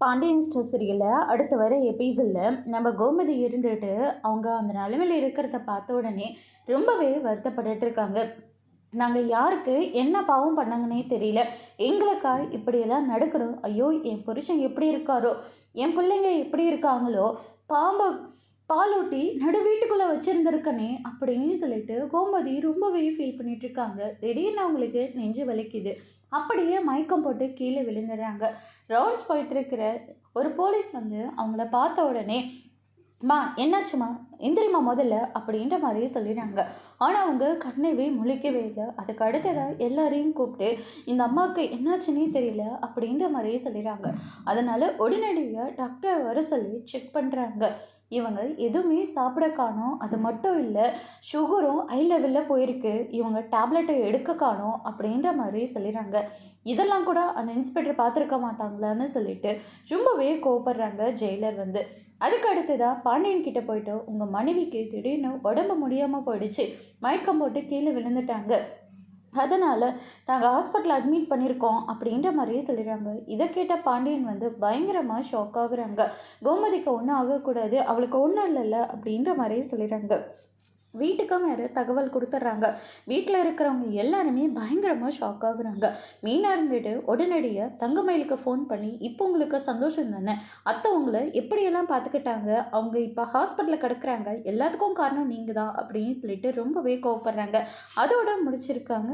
Pandian store சீரியல்ல அடுத்து வர எபிசோடில் நம்ம கோமதி இருந்துட்டு அவங்க அந்த நிலைமையில் இருக்கிறத பார்த்த உடனே ரொம்பவே வருத்தப்பட்டுட்டு இருக்காங்க. நாங்கள் யாருக்கு என்ன பாவம் பண்ணாங்கன்னே தெரியல, எங்களுக்கா இப்படியெல்லாம் நடக்கணும். ஐயோ, என் புருஷன் எப்படி இருக்காரோ, என் பிள்ளைங்க எப்படி இருக்காங்களோ, பாம்பை பாலூட்டி நடு வீட்டுக்குள்ளே வச்சுருந்துருக்கனே அப்படின்னு சொல்லிட்டு கோமதி ரொம்பவே ஃபீல் பண்ணிட்டு இருக்காங்க. திடீர்னு அவங்களுக்கு நெஞ்சு வலிக்குது. அப்படியே மயக்கம் போட்டு கீழே விழுந்துடுறாங்க. ரவுண்ட்ஸ் போயிட்டு இருக்கிற ஒரு போலீஸ் வந்து அவங்கள பார்த்த உடனே, "மா என்னாச்சுமா, எந்திரிமா முதல்ல" அப்படின்ற மாதிரியே சொல்லிடுறாங்க. ஆனால் அவங்க கண்ணவே முழிக்கவே இல்லை. அதுக்கு அடுத்ததாக எல்லாரையும் கூப்பிட்டு இந்த அம்மாவுக்கு என்னாச்சுன்னே தெரியல அப்படின்ற மாதிரியே சொல்லிடுறாங்க. அதனால் உடனடியாக டாக்டர் வர சொல்லி செக் பண்ணுறாங்க. இவங்க எதுவுமே சாப்பிட காணோம். அது மட்டும் இல்லை, சுகரும் ஹை லெவலில் போயிருக்கு. இவங்க டேப்லெட்டை எடுக்க காணோம் அப்படின்ற மாதிரி சொல்லிடுறாங்க. இதெல்லாம் கூட அந்த இன்ஸ்பெக்டர் பார்த்துருக்க மாட்டாங்களான்னு சொல்லிட்டு ரொம்பவே கோவப்படுறாங்க ஜெயிலர் வந்து. அதுக்கு அடுத்ததாக பாண்டியன் கிட்ட போயிட்டு, உங்கள் மனைவிக்கு திடீர்னு உடம்பு முடியாமல் போயிடுச்சு, மயக்கம் போட்டு கீழே விழுந்துட்டாங்க, அதனால் நாங்கள் ஹாஸ்பிட்டல் அட்மிட் பண்ணியிருக்கோம் அப்படின்ற மாதிரியே சொல்லிடுறாங்க. இதை கேட்ட பாண்டியன் வந்து பயங்கரமாக ஷாக் ஆகுறாங்க. கோமதிக்கு ஒன்றும் ஆகக்கூடாது, அவளுக்கு ஒன்றும் இல்லைல்ல அப்படின்ற மாதிரியே சொல்லிடுறாங்க. வீட்டுக்கும் வேறு தகவல் கொடுத்துட்றாங்க. வீட்டில் இருக்கிறவங்க எல்லாருமே பயங்கரமாக ஷாக் ஆகுறாங்க. மீனா இருந்துட்டு உடனடியாக தங்கமயிலுக்கு ஃபோன் பண்ணி, இப்போ உங்களுக்கு சந்தோஷம் தானே, அத்தை உங்களை எப்படியெல்லாம் பார்த்துக்கிட்டாங்க, அவங்க இப்போ ஹாஸ்பிட்டலில் கிடக்குறாங்க, எல்லாத்துக்கும் காரணம் நீங்கள் தான் அப்படின்னு சொல்லிட்டு ரொம்பவே கோவப்படுறாங்க. அதோட முடிச்சிருக்காங்க.